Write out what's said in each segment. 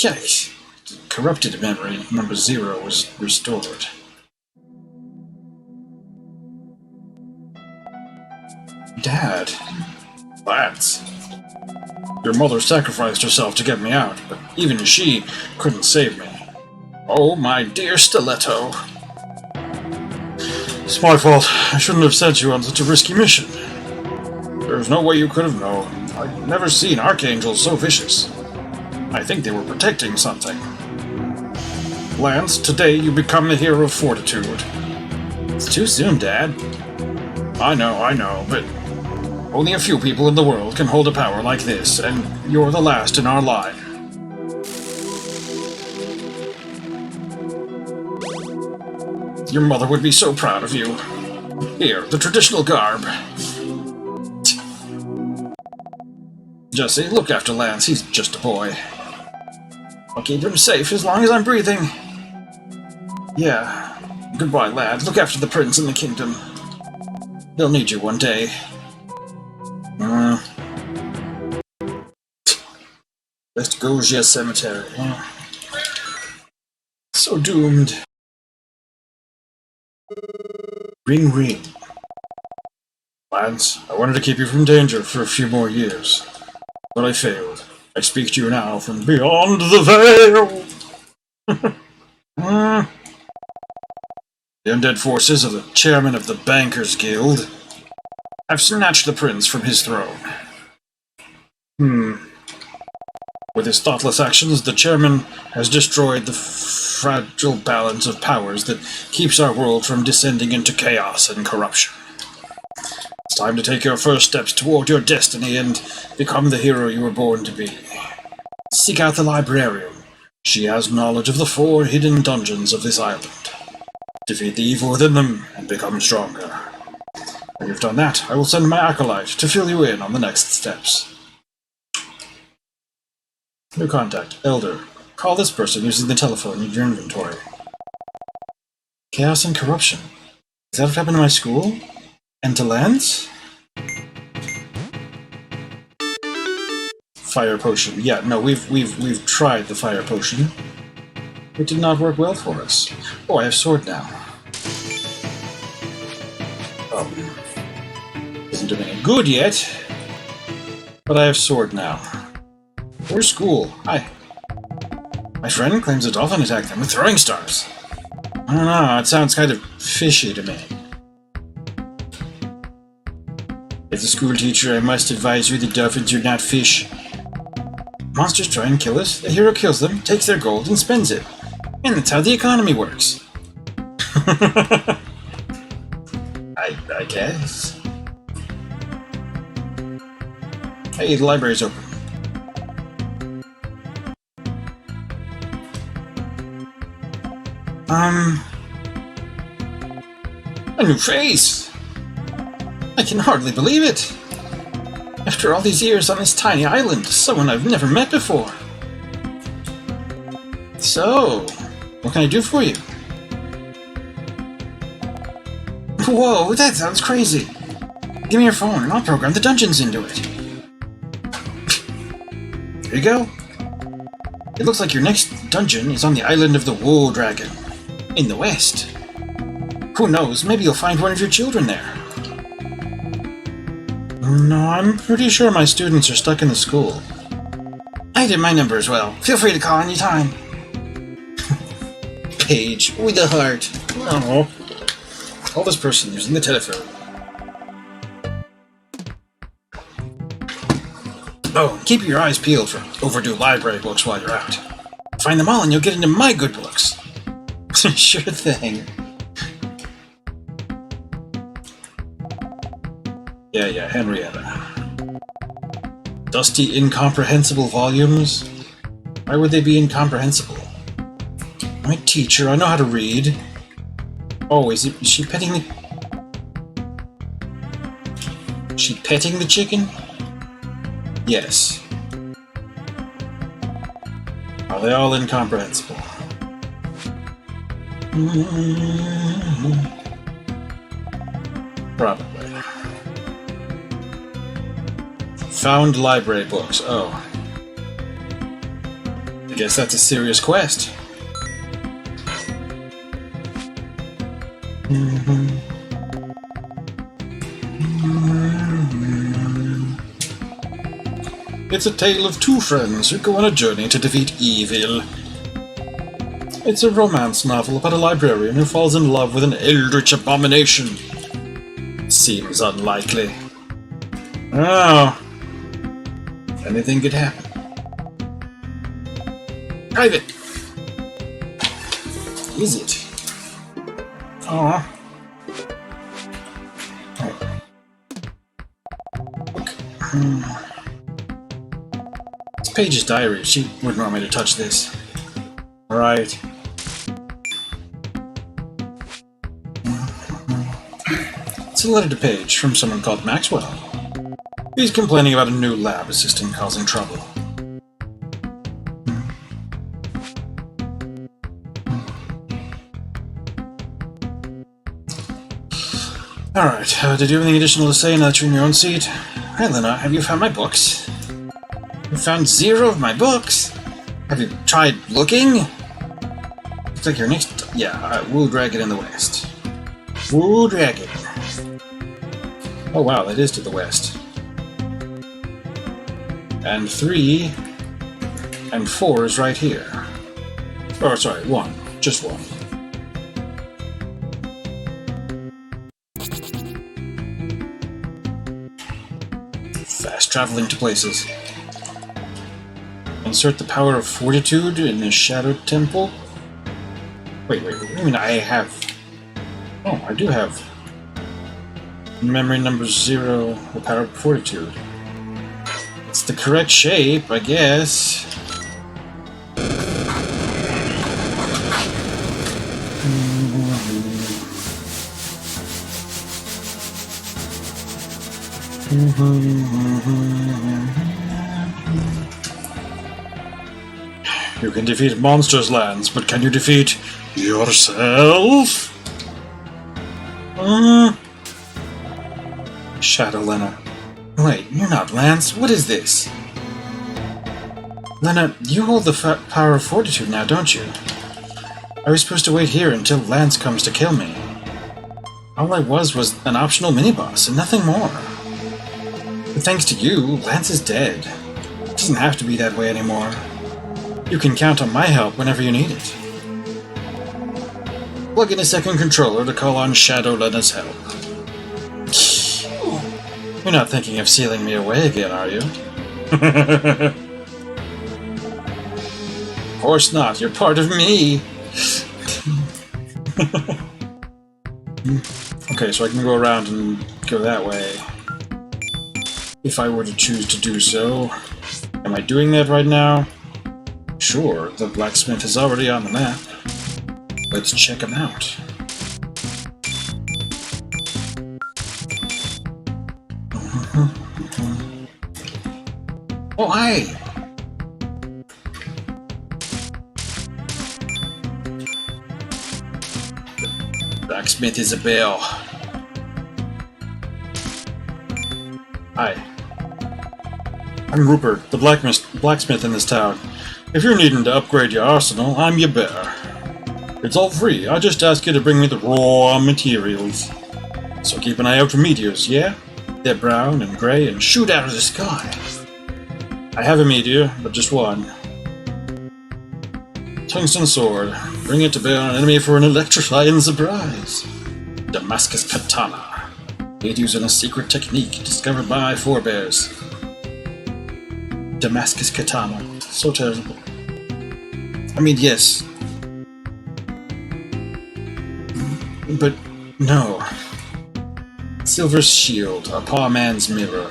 Yikes. Corrupted memory, number 0 was restored. Dad. Lads. Your mother sacrificed herself to get me out, but even she couldn't save me. Oh, my dear stiletto. It's my fault. I shouldn't have sent you on such a risky mission. There's no way you could have known. I've never seen archangels so vicious. I think they were protecting something. Lance, today you become the hero of fortitude. It's too soon, Dad. I know, but only a few people in the world can hold a power like this, and you're the last in our line. Your mother would be so proud of you. Here, the traditional garb. Jesse, look after Lance, he's just a boy. I'll keep him safe as long as I'm breathing. Yeah. Goodbye, lad. Look after the prince and the kingdom. They'll need you one day. Let's go to cemetery. So doomed. Ring ring. Lance, I wanted to keep you from danger for a few more years, but I failed. I speak to you now from beyond the veil! The undead forces of the chairman of the Bankers Guild have snatched the prince from his throne. With his thoughtless actions, the chairman has destroyed the fragile balance of powers that keeps our world from descending into chaos and corruption. It's time to take your first steps toward your destiny and become the hero you were born to be. Seek out the librarian. She has knowledge of the 4 hidden dungeons of this island. Defeat the evil within them and become stronger. When you've done that, I will send my acolyte to fill you in on the next steps. New contact. Elder. Call this person using the telephone in your inventory. Chaos and corruption. Is that what happened to my school? And to Lance? Fire potion. Yeah, no, we've tried the fire potion. It did not work well for us. Oh, I have sword now. Isn't doing any good yet, but I have sword now. Where's school? Hi. My friend claims a dolphin attacked them with throwing stars. I don't know, it sounds kind of fishy to me. As a school teacher, I must advise you that dolphins are not fish. Monsters try and kill us, the hero kills them, takes their gold, and spends it. And that's how the economy works. I guess. Hey, the library's open. A new face! I can hardly believe it! After all these years on this tiny island, someone I've never met before. So, what can I do for you? Whoa, that sounds crazy! Give me your phone and I'll program the dungeons into it. There you go. It looks like your next dungeon is on the island of the Wool Dragon, in the west. Who knows, maybe you'll find one of your children there. No, I'm pretty sure my students are stuck in the school. I did my number as well. Feel free to call anytime. Paige, with a heart. Oh. Call this person using the telephone. Oh, keep your eyes peeled for overdue library books while you're out. Find them all and you'll get into my good books. Sure thing. Yeah, Henrietta. Dusty, incomprehensible volumes? Why would they be incomprehensible? I'm a teacher, I know how to read. Oh, is she petting the... Is she petting the chicken? Yes. Are they all incomprehensible? Probably. Found library books. Oh. guess that's a serious quest. It's a tale of two friends who go on a journey to defeat evil. It's a romance novel about a librarian who falls in love with an eldritch abomination. Seems unlikely. Oh. Anything could happen. Private! Is it? Oh. Look. It's Paige's diary. She wouldn't want me to touch this. Right. It's a letter to Paige from someone called Maxwell. He's complaining about a new lab assistant causing trouble. Alright, did you have anything additional to say now that you're in your own seat? Hi, Lenna, have you found my books? You found 0 of my books? Have you tried looking? Looks like your next... Yeah, Woo Dragon in the west. Woo Dragon. Oh wow, that is to the west. And 3 and 4 is right here. Oh, sorry, 1. Just 1. Fast traveling to places. Insert the power of fortitude in the Shadow Temple. Wait, I mean, I have... Oh, I do have... Memory number 0, the power of fortitude. It's the correct shape, I guess. You can defeat monsters' lands, but can you defeat yourself? Shadow Lenna. Wait, you're not Lance. What is this? Lenna, you hold the power of fortitude now, don't you? I was supposed to wait here until Lance comes to kill me. All I was an optional mini-boss and nothing more. But thanks to you, Lance is dead. It doesn't have to be that way anymore. You can count on my help whenever you need it. Plug in a second controller to call on Shadow Lenna's help. You're not thinking of sealing me away again, are you? Of course not, you're part of me! Okay, so I can go around and go that way. If I were to choose to do so. Am I doing that right now? Sure, the blacksmith is already on the map. Let's check him out. Oh, hi! Blacksmith Isabel. Hi. I'm Rupert, the blacksmith in this town. If you're needing to upgrade your arsenal, I'm your bear. It's all free, I just ask you to bring me the raw materials. So keep an eye out for meteors, yeah? They're brown and grey and shoot out of the sky. I have a meteor, but just one. Tungsten sword. Bring it to bear on an enemy for an electrifying surprise. Damascus katana. Made using a secret technique discovered by my forebears. Damascus katana. So terrible. I mean, yes. But no. Silver shield, a poor man's mirror.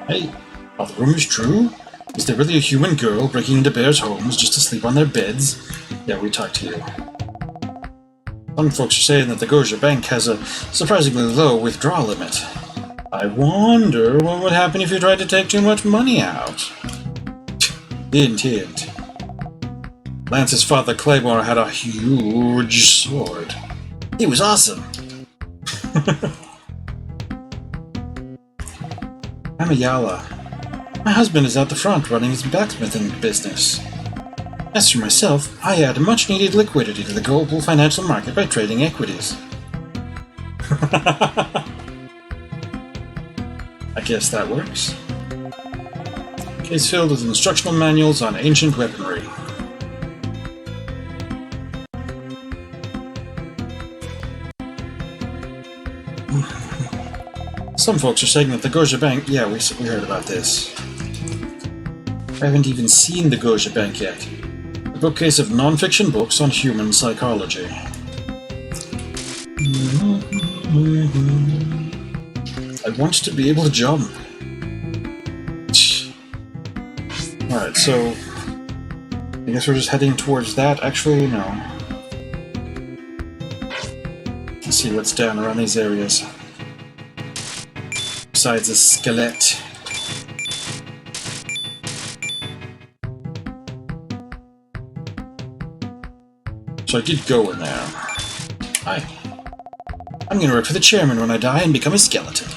Hey, are the rumors true? Is there really a human girl breaking into bears' homes just to sleep on their beds? Yeah, we talked to you. Some folks are saying that the Goja Bank has a surprisingly low withdrawal limit. I wonder what would happen if you tried to take too much money out. Hint, hint. Lance's father Claymore had a huge sword. He was awesome! I'm Ayala. My husband is out the front running his blacksmithing business. As for myself, I add much-needed liquidity to the global financial market by trading equities. I guess that works. Case filled with instructional manuals on ancient weaponry. Some folks are saying that the Goja Bank... Yeah, we heard about this. I haven't even seen the Goja Bank yet. A bookcase of non-fiction books on human psychology. I want to be able to jump. Alright, so... I guess we're just heading towards that. Actually, no. Let's see what's down around these areas. Besides a skeleton. So I did go in there. Hi. I'm gonna work for the chairman when I die and become a skeleton.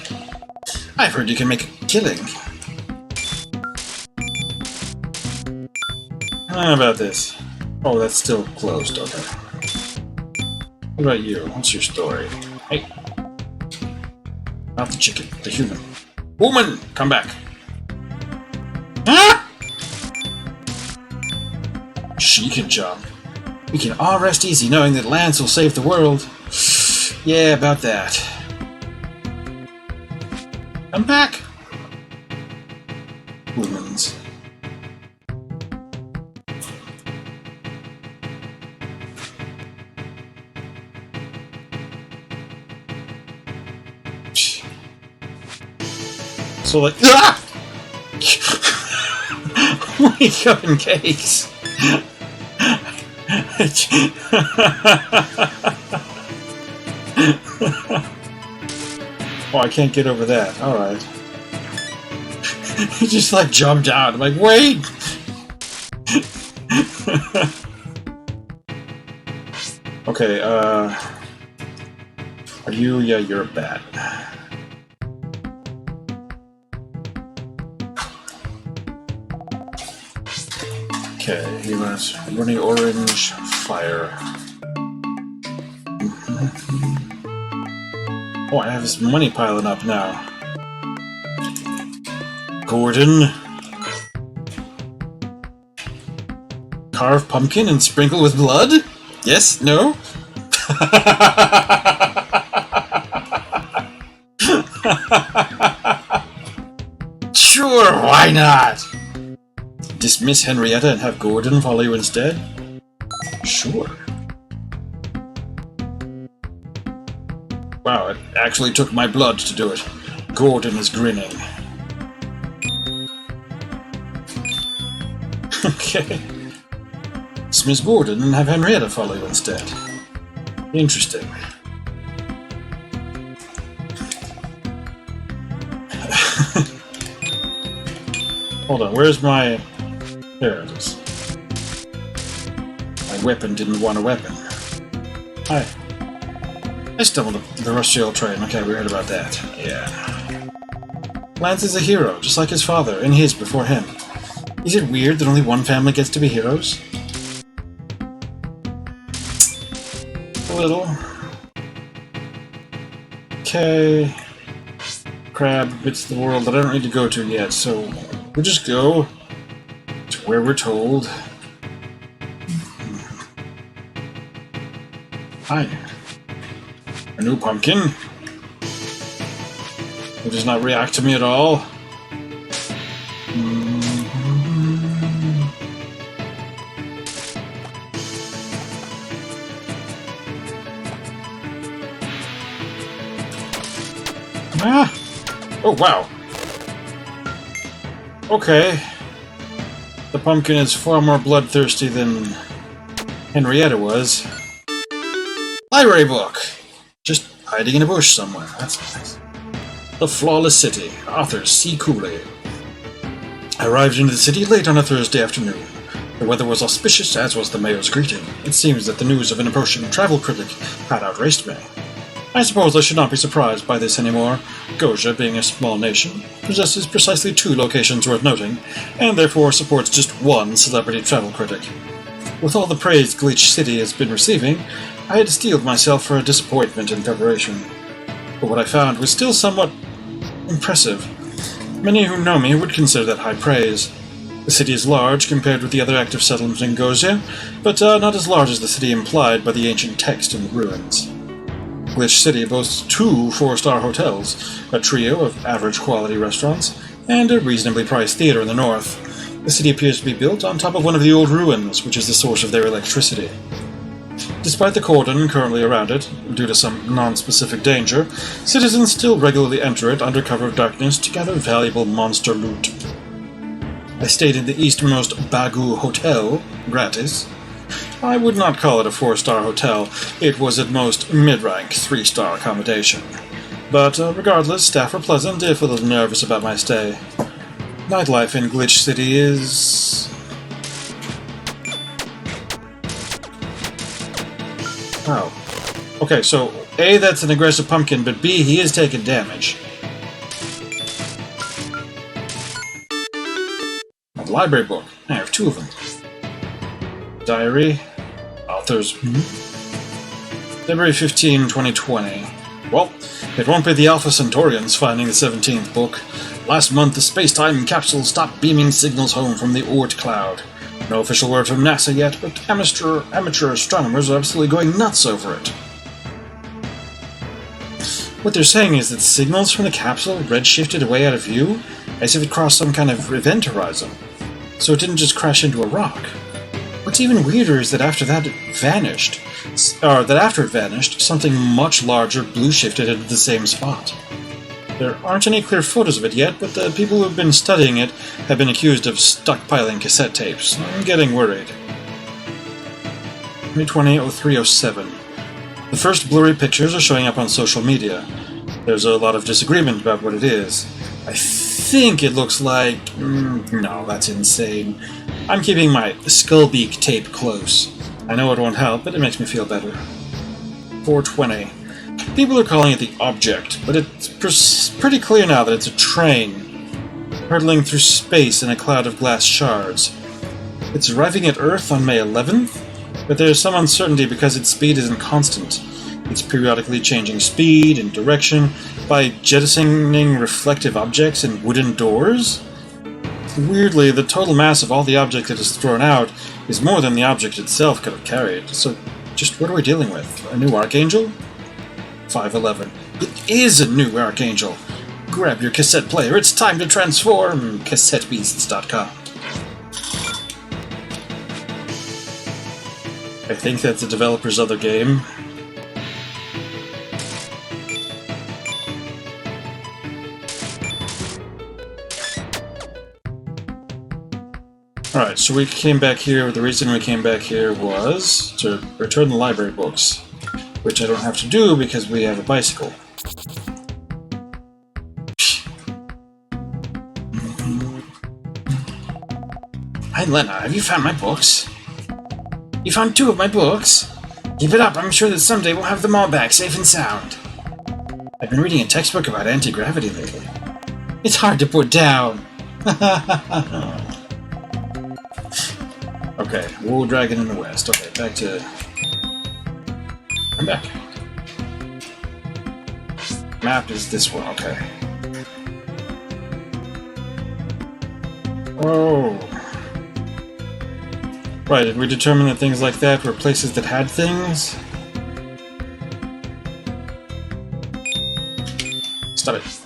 I've heard you can make a killing. How about this? Oh, that's still closed, okay. What about you? What's your story? Hey. Not the chicken, the human. Woman! Come back! Ah! She can jump. We can all rest easy knowing that Lance will save the world. Yeah, about that. Come back! Humans. So like, ah! We oven cakes. Oh, I can't get over that. All right. He just like jumped out. I'm like, wait. Okay. Are you? Yeah, you're a bat. Okay, he was running orange fire. Oh, I have this money piling up now. Gordon. Carve pumpkin and sprinkle with blood? Yes? No? Sure, why not? Dismiss Henrietta and have Gordon follow you instead? Sure. Wow, it actually took my blood to do it. Gordon is grinning. Okay. Dismiss Gordon and have Henrietta follow you instead. Interesting. Hold on, where's my... There it is. My weapon didn't want a weapon. Hi. I stumbled up the Rustial train. Okay, we heard about that. Yeah. Lance is a hero, just like his father, and his before him. Is it weird that only one family gets to be heroes? A little. Okay. Crab bits the world that I don't need to go to yet, so we'll just go to where we're told. Hi. A new pumpkin. It does not react to me at all. Ah! Oh, wow. Okay. The pumpkin is far more bloodthirsty than Henrietta was. Library book! Just hiding in a bush somewhere. That's nice. The Flawless City. Author C. Cooley. I arrived into the city late on a Thursday afternoon. The weather was auspicious, as was the mayor's greeting. It seems that the news of an approaching travel critic had outraced me. I suppose I should not be surprised by this anymore. Goja, being a small nation, possesses precisely 2 locations worth noting, and therefore supports just one celebrity travel critic. With all the praise Glitch City has been receiving, I had steeled myself for a disappointment in preparation. But what I found was still somewhat impressive. Many who know me would consider that high praise. The city is large compared with the other active settlements in Goja, but not as large as the city implied by the ancient text in the ruins. Glitch City boasts 2 4-star hotels, a trio of average quality restaurants, and a reasonably priced theater in the north. The city appears to be built on top of one of the old ruins, which is the source of their electricity. Despite the cordon currently around it, due to some non-specific danger, citizens still regularly enter it under cover of darkness to gather valuable monster loot. I stayed in the easternmost Bagu Hotel, gratis. I would not call it a 4-star hotel, it was at most mid-rank 3-star accommodation. But regardless, staff were pleasant, if a little nervous about my stay. Nightlife in Glitch City is... Oh. Okay, so A, that's an aggressive pumpkin, but B, he is taking damage. A library book. I have 2 of them. Diary. Authors. February 15, 2020. Well, it won't be the Alpha Centaurians finding the 17th book. Last month, the space-time capsule stopped beaming signals home from the Oort cloud. No official word from NASA yet, but amateur astronomers are absolutely going nuts over it. What they're saying is that signals from the capsule redshifted away out of view, as if it crossed some kind of event horizon, so it didn't just crash into a rock. What's even weirder is that after it vanished, something much larger blue-shifted into the same spot. There aren't any clear photos of it yet, but the people who have been studying it have been accused of stockpiling cassette tapes. I'm getting worried. 2020-03-07. The first blurry pictures are showing up on social media. There's a lot of disagreement about what it is. I think it looks like... no, that's insane. I'm keeping my Skullbeak tape close. I know it won't help, but it makes me feel better. 420. People are calling it the Object, but it's pretty clear now that it's a train, hurtling through space in a cloud of glass shards. It's arriving at Earth on May 11th, but there's some uncertainty because its speed isn't constant. It's periodically changing speed and direction by jettisoning reflective objects and wooden doors. Weirdly, the total mass of all the object that is thrown out is more than the object itself could have carried. So, just what are we dealing with? A new Archangel? 511. It is a new Archangel! Grab your cassette player, it's time to transform! CassetteBeasts.com. I think that's the developer's other game. Alright, so we came back here. The reason we came back here was to return the library books, which I don't have to do because we have a bicycle. Hi, Lenna, have you found my books? You found 2 of my books? Keep it up, I'm sure that someday we'll have them all back, safe and sound. I've been reading a textbook about anti-gravity lately. It's hard to put down. Okay, Wool Dragon in the West. Okay, back to... I'm back. Map is this one, okay. Oh. Right, did we determine that things like that were places that had things? Stop it.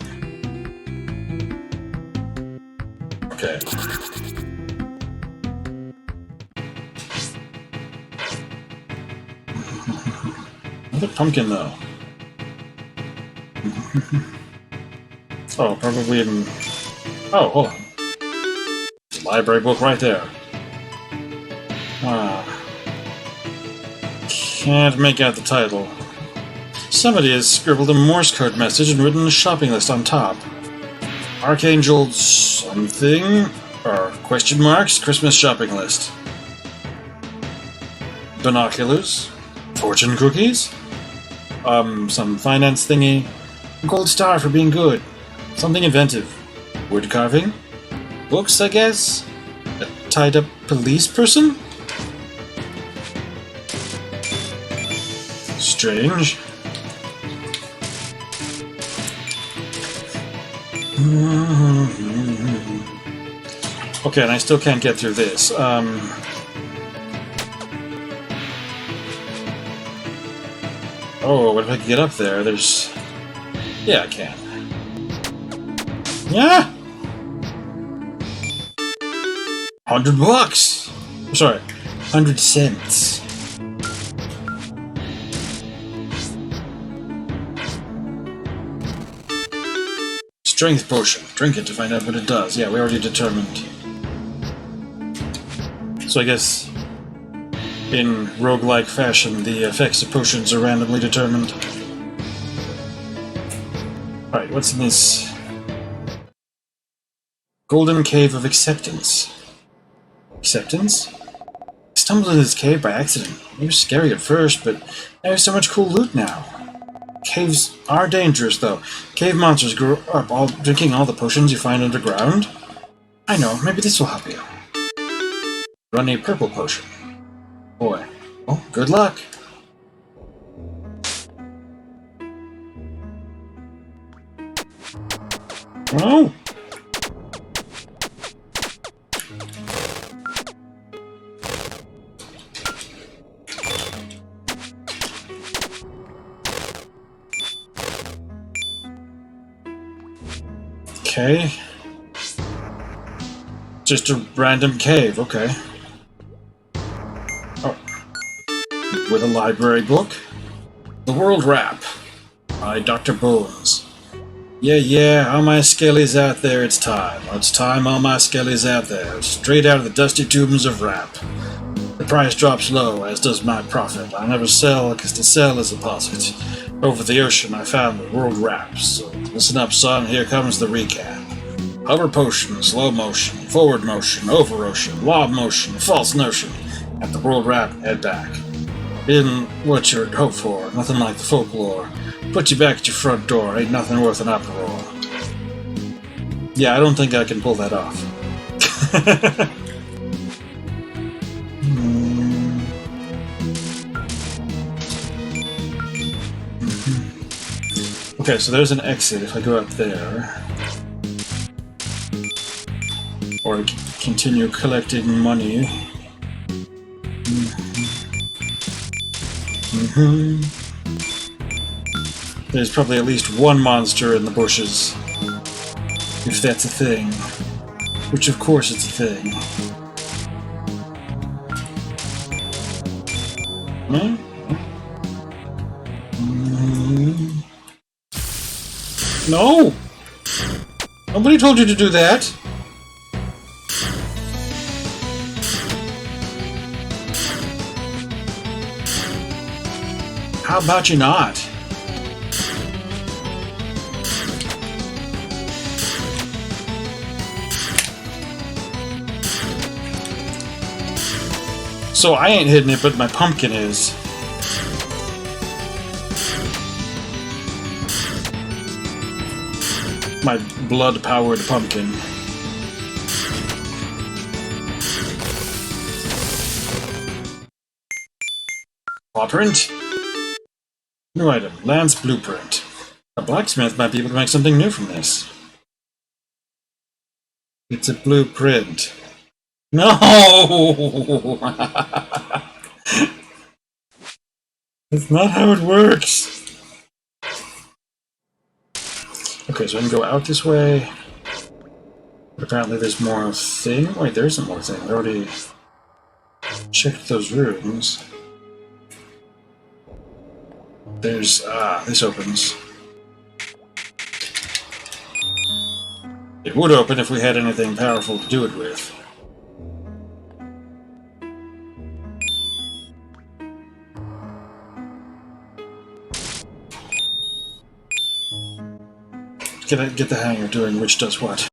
Okay. Another pumpkin, though. Oh, probably in... Oh, hold on. Library book right there. Can't make out the title. Somebody has scribbled a Morse code message and written a shopping list on top. Archangel something? Or question marks? Christmas shopping list. Binoculars? Fortune cookies? Some finance thingy. A gold star for being good. Something inventive. Wood carving? Books, I guess? A tied-up police person? Strange. Okay, and I still can't get through this. Oh, what if I could get up there? There's... Yeah, I can. Yeah! $100! Sorry, 100 cents. Strength potion. Drink it to find out what it does. Yeah, we already determined. So I guess in roguelike fashion, the effects of potions are randomly determined. Alright, what's in this? Golden Cave of Acceptance. Acceptance? I stumbled into this cave by accident. It was scary at first, but I have so much cool loot now. Caves are dangerous, though. Cave monsters grow up drinking all the potions you find underground. I know, maybe this will help you. Run a purple potion. Boy. Well, good luck. Oh! Okay. Just a random cave, okay. Oh. With a library book. The World Rap by Dr. Bones. Yeah, all my skellies out there, it's time. It's time, all my skellies out there. Straight out of the dusty tombs of rap. The price drops low, as does my profit. I never sell, because to sell is a deposit. Over the ocean, I found the World Rap. So listen up, son, here comes the recap. Hover potion, slow motion, forward motion, over ocean, lob motion, false notion. At the World Rap, head back. Been what you'd hope for, nothing like the folklore. Put you back at your front door, ain't nothing worth an uproar. Yeah, I don't think I can pull that off. Okay, so there's an exit if I go up there. Or continue collecting money. There's probably at least one monster in the bushes. If that's a thing. Which of course it's a thing. Huh? No! Nobody told you to do that! How about you not? So I ain't hitting it, but my pumpkin is. My blood-powered pumpkin. Blueprint? New item. Lance Blueprint. A blacksmith might be able to make something new from this. It's a blueprint. No! That's not how it works. Okay, so I can go out this way. But apparently there's more thing. Wait, there isn't more thing. I already checked those rooms. There's... this opens. It would open if we had anything powerful to do it with. Get the hang of doing which does what.